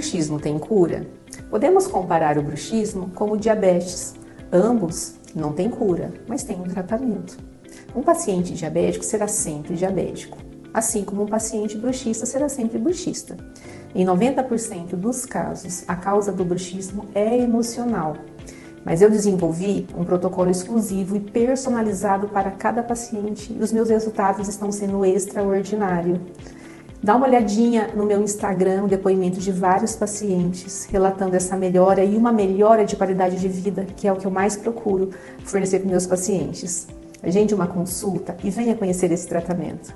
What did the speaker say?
bruxismo tem cura? Podemos comparar o bruxismo como o diabetes. Ambos não têm cura, mas têm um tratamento. Um paciente diabético será sempre diabético, assim como um paciente bruxista será sempre bruxista. Em 90% dos casos, a causa do bruxismo é emocional, mas eu desenvolvi um protocolo exclusivo e personalizado para cada paciente e os meus resultados estão sendo extraordinários. Dá uma olhadinha no meu Instagram, o depoimento de vários pacientes relatando essa melhora e uma melhora de qualidade de vida, que é o que eu mais procuro fornecer para meus pacientes. Agende uma consulta e venha conhecer esse tratamento.